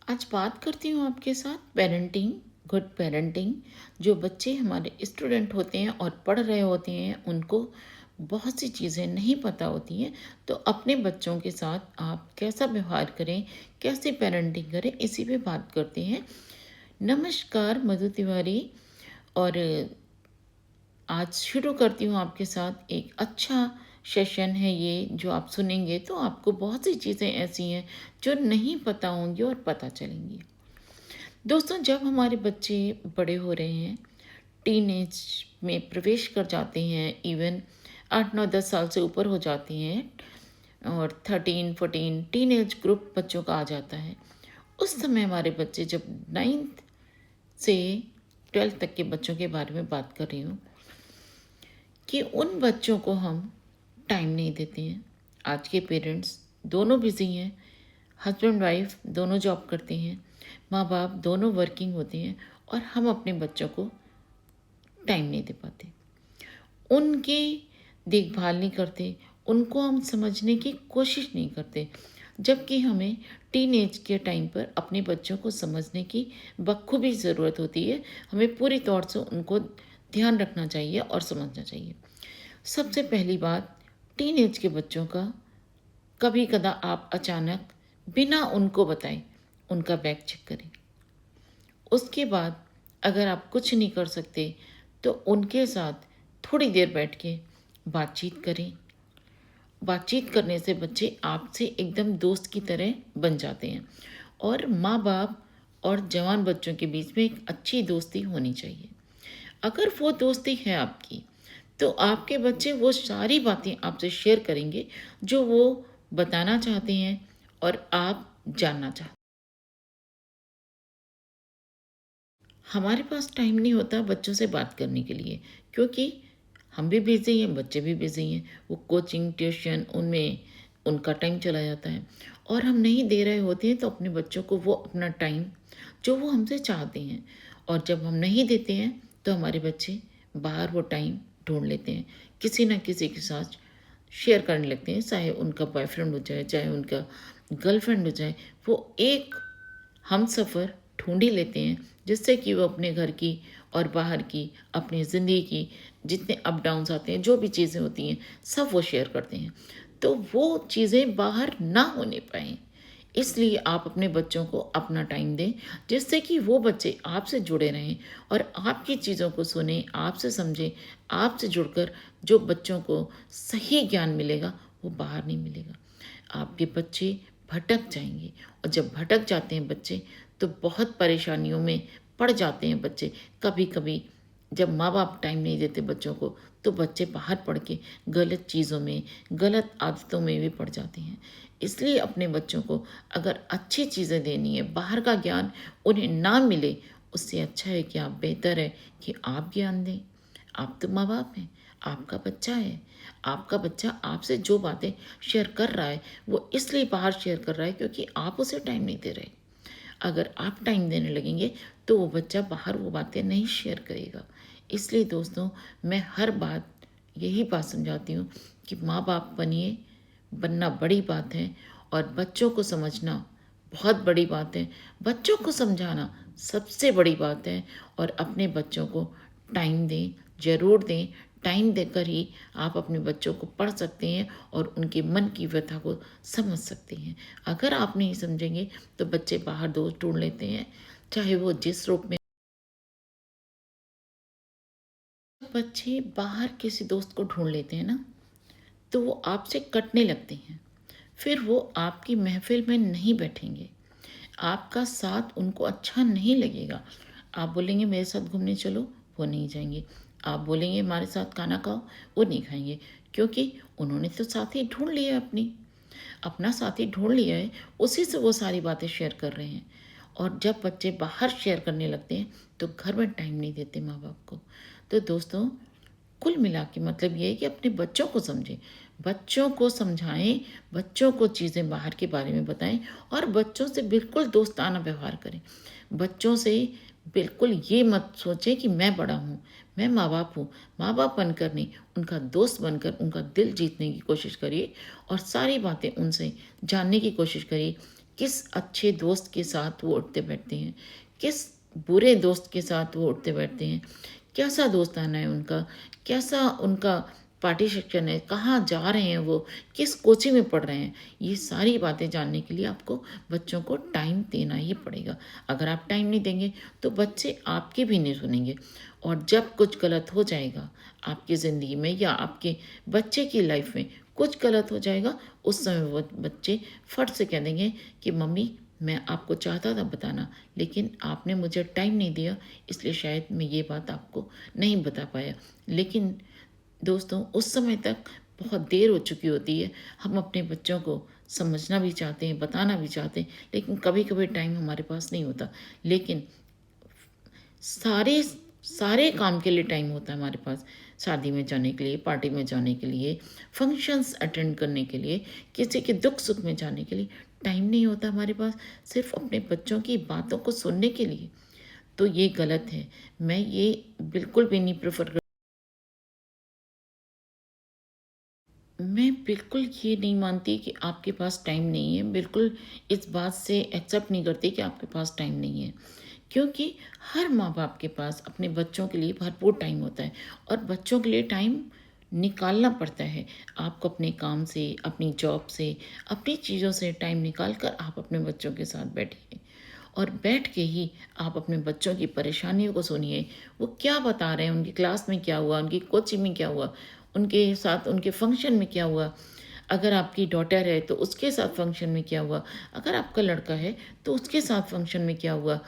आज बात करती हूँ आपके साथ पेरेंटिंग, गुड पेरेंटिंग। जो बच्चे हमारे स्टूडेंट होते हैं और पढ़ रहे होते हैं, उनको बहुत सी चीज़ें नहीं पता होती हैं। तो अपने बच्चों के साथ आप कैसा व्यवहार करें, कैसे पेरेंटिंग करें, इसी पे बात करते हैं। नमस्कार, मधु तिवारी। और आज शुरू करती हूँ आपके साथ। एक अच्छा सेशन है ये, जो आप सुनेंगे तो आपको बहुत सी चीज़ें ऐसी हैं जो नहीं पता होंगी और पता चलेंगी। दोस्तों, जब हमारे बच्चे बड़े हो रहे हैं, टीनेज में प्रवेश कर जाते हैं, इवन 8 9 10 साल से ऊपर हो जाती हैं और 13 14 टीनेज ग्रुप बच्चों का आ जाता है। उस समय हमारे बच्चे, जब 9th से 12th तक के बच्चों के बारे में बात कर रही हूँ, कि उन बच्चों को हम टाइम नहीं देते हैं। आज के पेरेंट्स दोनों बिजी हैं, हस्बैंड वाइफ दोनों जॉब करते हैं, माँ बाप दोनों वर्किंग होते हैं, और हम अपने बच्चों को टाइम नहीं दे पाते, उनकी देखभाल नहीं करते, उनको हम समझने की कोशिश नहीं करते। जबकि हमें टीनेज के टाइम पर अपने बच्चों को समझने की बखूबी ज़रूरत होती है। हमें पूरी तौर से उनको ध्यान रखना चाहिए और समझना चाहिए। सबसे पहली बात, टीनेज के बच्चों का कभी कदा आप अचानक बिना उनको बताए उनका बैग चेक करें। उसके बाद अगर आप कुछ नहीं कर सकते तो उनके साथ थोड़ी देर बैठ के बातचीत करें। बातचीत करने से बच्चे आपसे एकदम दोस्त की तरह बन जाते हैं, और माँ बाप और जवान बच्चों के बीच में एक अच्छी दोस्ती होनी चाहिए। अगर वो दोस्ती है आपकी, तो आपके बच्चे वो सारी बातें आपसे शेयर करेंगे जो वो बताना चाहते हैं और आप जानना चाहते हैं। हमारे पास टाइम नहीं होता बच्चों से बात करने के लिए, क्योंकि हम भी बिज़ी हैं, बच्चे भी बिज़ी हैं। वो कोचिंग, ट्यूशन, उनमें उनका टाइम चला जाता है, और हम नहीं दे रहे होते हैं तो अपने बच्चों को वो अपना टाइम जो वो हमसे चाहते हैं। और जब हम नहीं देते हैं तो हमारे बच्चे बाहर वो टाइम ढूँढ लेते हैं, किसी न किसी के साथ शेयर करने लगते हैं, चाहे उनका बॉयफ्रेंड हो जाए, चाहे उनका गर्लफ्रेंड हो जाए। वो एक हमसफ़र ढूँढ ही लेते हैं, जिससे कि वो अपने घर की और बाहर की, अपनी ज़िंदगी की जितने अप डाउन्स आते हैं, जो भी चीज़ें होती हैं, सब वो शेयर करते हैं। तो वो चीज़ें बाहर ना होने पाएँ, इसलिए आप अपने बच्चों को अपना टाइम दें, जिससे कि वो बच्चे आपसे जुड़े रहें और आपकी चीज़ों को सुनें, आपसे समझें। आपसे जुड़कर जो बच्चों को सही ज्ञान मिलेगा, वो बाहर नहीं मिलेगा। आपके बच्चे भटक जाएँगे, और जब भटक जाते हैं बच्चे, तो बहुत परेशानियों में पड़ जाते हैं बच्चे। कभी-कभी जब माँ-बाप टाइम नहीं देते बच्चों को, तो बच्चे बाहर पड़ के गलत चीज़ों में, गलत आदतों में भी पड़ जाते हैं। इसलिए अपने बच्चों को अगर अच्छी चीज़ें देनी है, बाहर का ज्ञान उन्हें ना मिले, उससे अच्छा है कि आप, बेहतर है कि आप ज्ञान दें। आप तो माँ-बाप हैं, आपका बच्चा है। आपका बच्चा आपसे जो बातें शेयर कर रहा है, वो इसलिए बाहर शेयर कर रहा है क्योंकि आप उसे टाइम नहीं दे रहे। अगर आप टाइम देने लगेंगे तो वो बच्चा बाहर वो बातें नहीं शेयर करेगा। इसलिए दोस्तों, मैं हर बात यही बात समझाती हूँ कि माँ-बाप बनिए, बनना बड़ी बात है, और बच्चों को समझना बहुत बड़ी बात है। बच्चों को समझाना सबसे बड़ी बात है, और अपने बच्चों को टाइम दें, ज़रूर दें। टाइम देकर ही आप अपने बच्चों को पढ़ सकते हैं और उनके मन की व्यथा को समझ सकते हैं। अगर आप नहीं समझेंगे तो बच्चे बाहर दोस्त ढूँढ लेते हैं, चाहे वो जिस रूप में। बच्चे बाहर किसी दोस्त को ढूँढ लेते हैं ना, तो वो आपसे कटने लगते हैं। फिर वो आपकी महफ़िल में नहीं बैठेंगे। आपका साथ उनको अच्छा नहीं लगेगा। आप बोलेंगे मेरे साथ घूमने चलो, वो नहीं जाएँगे। आप बोलेंगे हमारे साथ खाना खाओ, वो नहीं खाएँगे, क्योंकि उन्होंने तो साथी ढूँढ लिया है अपना साथी ढूँढ लिया है, उसी से वो सारी बातें शेयर कर रहे हैं। और जब बच्चे बाहर शेयर करने लगते हैं, तो घर में टाइम नहीं देते माँ-बाप को। तो दोस्तों, कुल मिला के मतलब ये है कि अपने बच्चों को समझें, बच्चों को समझाएँ, बच्चों को चीज़ें बाहर के बारे में बताएँ, और बच्चों से बिल्कुल दोस्ताना व्यवहार करें। बच्चों से बिल्कुल ये मत सोचें कि मैं बड़ा हूँ, मैं माँ-बाप हूँ। माँ-बाप बनकर नहीं, उनका दोस्त बनकर उनका दिल जीतने की कोशिश करिए, और सारी बातें उनसे जानने की कोशिश करिए। किस अच्छे दोस्त के साथ वो उठते बैठते हैं, किस बुरे दोस्त के साथ वो उठते बैठते हैं, कैसा दोस्ताना है उनका, कैसा उनका पार्टी सेक्शन है, कहाँ जा रहे हैं वो, किस कोचिंग में पढ़ रहे हैं। ये सारी बातें जानने के लिए आपको बच्चों को टाइम देना ही पड़ेगा। अगर आप टाइम नहीं देंगे तो बच्चे आपकी भी नहीं सुनेंगे, और जब कुछ गलत हो जाएगा आपकी ज़िंदगी में या आपके बच्चे की लाइफ में कुछ गलत हो जाएगा, उस समय वो बच्चे फट से कह देंगे कि मम्मी मैं आपको चाहता था बताना, लेकिन आपने मुझे टाइम नहीं दिया, इसलिए शायद मैं ये बात आपको नहीं बता पाया। लेकिन दोस्तों उस समय तक बहुत देर हो चुकी होती है। हम अपने बच्चों को समझना भी चाहते हैं, बताना भी चाहते हैं, लेकिन कभी कभी टाइम हमारे पास नहीं होता। लेकिन सारे सारे काम के लिए टाइम होता है हमारे पास। शादी में जाने के लिए, पार्टी में जाने के लिए, फंक्शंस अटेंड करने के लिए, किसी के दुख सुख में जाने के लिए टाइम नहीं होता हमारे पास, सिर्फ अपने बच्चों की बातों को सुनने के लिए। तो ये गलत है। मैं ये बिल्कुल भी नहीं प्रेफर कर मैं बिल्कुल ये नहीं मानती कि आपके पास टाइम नहीं है। बिल्कुल इस बात से एक्सेप्ट नहीं करती कि आपके पास टाइम नहीं है, क्योंकि हर माँ बाप के पास अपने बच्चों के लिए भरपूर टाइम होता है, और बच्चों के लिए टाइम निकालना पड़ता है। आपको अपने काम से, अपनी जॉब से, अपनी चीज़ों से टाइम निकाल कर आप अपने बच्चों के साथ बैठिए, और बैठ के ही आप अपने बच्चों की परेशानियों को सुनिए। वो क्या बता रहे हैं, उनकी क्लास में क्या हुआ, उनकी कोचिंग में क्या हुआ, उनके साथ उनके फंक्शन में क्या हुआ। अगर आपकी डॉटर है तो उसके साथ फंक्शन में क्या हुआ, अगर आपका लड़का है तो उसके साथ फंक्शन में क्या हुआ,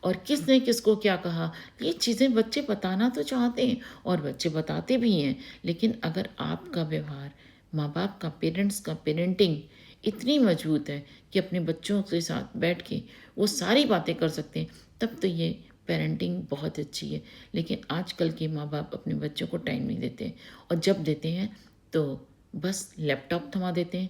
और किसने किसको क्या कहा। ये चीज़ें बच्चे बताना तो चाहते हैं और बच्चे बताते भी हैं, लेकिन अगर आपका व्यवहार, माँ बाप का, पेरेंट्स का पेरेंटिंग इतनी मजबूत है कि अपने बच्चों के साथ बैठ के वो सारी बातें कर सकते हैं, तब तो ये पेरेंटिंग बहुत अच्छी है। लेकिन आजकल के माँ बाप अपने बच्चों को टाइम नहीं देते हैं, और जब देते हैं तो बस लैपटॉप थमा देते हैं,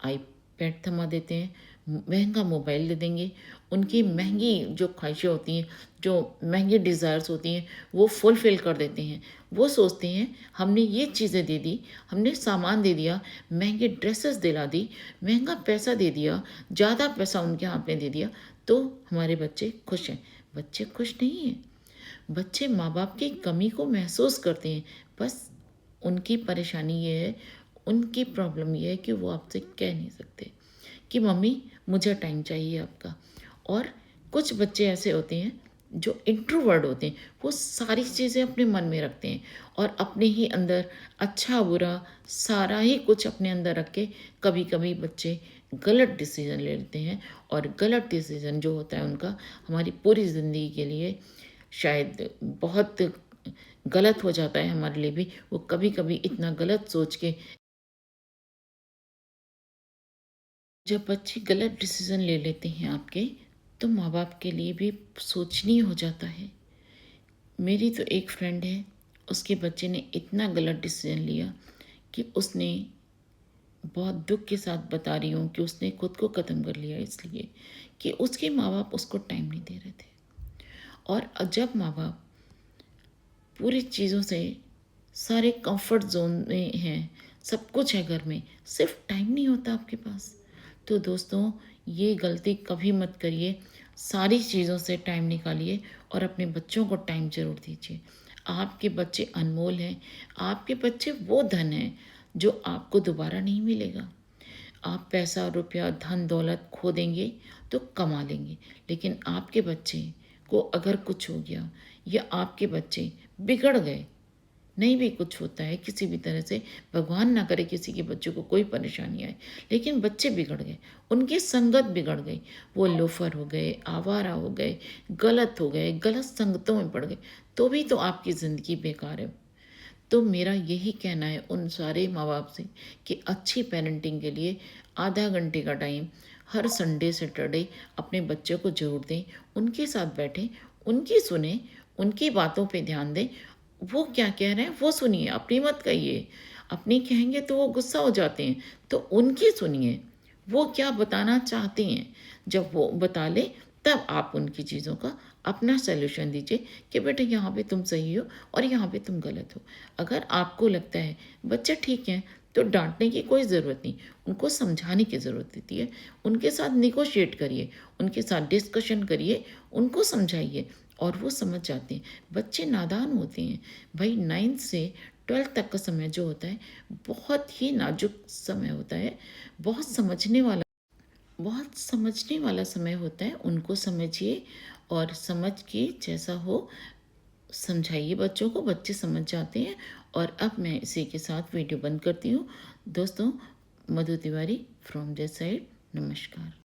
आईपैड थमा देते हैं, महंगा मोबाइल दे देंगे। उनकी महंगी जो ख्वाहिशें होती हैं, जो महंगी डिज़ायर्स होती हैं, वो फुलफ़िल कर देते हैं। वो सोचते हैं हमने ये चीज़ें दे दी, हमने सामान दे दिया, महंगी ड्रेसेस दिला दी, महंगा पैसा दे दिया, ज़्यादा पैसा उनके हाथ में दे दिया, तो हमारे बच्चे खुश हैं। बच्चे खुश नहीं हैं। बच्चे माँ बाप की कमी को महसूस करते हैं। बस उनकी परेशानी ये है, उनकी प्रॉब्लम ये है कि वो आपसे कह नहीं सकते कि मम्मी मुझे टाइम चाहिए आपका। और कुछ बच्चे ऐसे होते हैं जो इंट्रोवर्ट होते हैं, वो सारी चीज़ें अपने मन में रखते हैं और अपने ही अंदर अच्छा बुरा सारा ही कुछ अपने अंदर रख के कभी कभी बच्चे गलत डिसीज़न ले लेते हैं, और गलत डिसीज़न जो होता है उनका हमारी पूरी ज़िंदगी के लिए शायद बहुत गलत हो जाता है हमारे लिए भी। वो कभी कभी इतना गलत सोच के, जब बच्चे गलत डिसीज़न ले लेते हैं आपके, तो माँ बाप के लिए भी सोचनीय हो जाता है। मेरी तो एक फ्रेंड है, उसके बच्चे ने इतना गलत डिसीज़न लिया कि उसने, बहुत दुख के साथ बता रही हूँ, कि उसने खुद को ख़त्म कर लिया, इसलिए कि उसके माँ बाप उसको टाइम नहीं दे रहे थे। और जब माँ बाप पूरी चीज़ों से, सारे कंफर्ट जोन में हैं, सब कुछ है घर में, सिर्फ टाइम नहीं होता आपके पास, तो दोस्तों ये गलती कभी मत करिए। सारी चीज़ों से टाइम निकालिए और अपने बच्चों को टाइम ज़रूर दीजिए। आपके बच्चे अनमोल हैं। आपके बच्चे वो धन हैं जो आपको दोबारा नहीं मिलेगा। आप पैसा, रुपया, धन दौलत खो देंगे तो कमा लेंगे, लेकिन आपके बच्चे को अगर कुछ हो गया, या आपके बच्चे बिगड़ गए, नहीं भी कुछ होता है किसी भी तरह से, भगवान ना करे किसी के बच्चों को कोई परेशानी आए, लेकिन बच्चे बिगड़ गए, उनकी संगत बिगड़ गई, वो लोफर हो गए, आवारा हो गए, गलत हो गए, गलत संगतों में पड़ गए, तो भी तो आपकी ज़िंदगी बेकार है। तो मेरा यही कहना है उन सारे माँ बाप से कि अच्छी पेरेंटिंग के लिए आधा घंटे का टाइम हर संडे सैटरडे अपने बच्चों को जरूर दें, उनके साथ बैठें, उनकी सुने, उनकी बातों पे ध्यान दें। वो क्या कह रहे हैं वो सुनिए, अपनी मत कहिए। अपनी कहेंगे तो वो गुस्सा हो जाते हैं, तो उनकी सुनिए, वो क्या बताना चाहते हैं। जब वो बता ले तब आप उनकी चीज़ों का अपना सॉल्यूशन दीजिए कि बेटा यहाँ पे तुम सही हो और यहाँ पे तुम गलत हो। अगर आपको लगता है बच्चे ठीक हैं, तो डाँटने की कोई ज़रूरत नहीं, उनको समझाने की ज़रूरत होती है। उनके साथ नेगोशिएट करिए, उनके साथ डिस्कशन करिए, उनको समझाइए और वो समझ जाते हैं। बच्चे नादान होते हैं। भई 9th से 12th तक का समय जो होता है, बहुत ही नाज़ुक समय होता है, बहुत समझने वाला समय होता है। उनको समझिए और समझ के जैसा हो समझाइए बच्चों को, बच्चे समझ जाते हैं। और अब मैं इसी के साथ वीडियो बंद करती हूँ। दोस्तों, मधु तिवारी फ्रॉम दिस साइड, नमस्कार।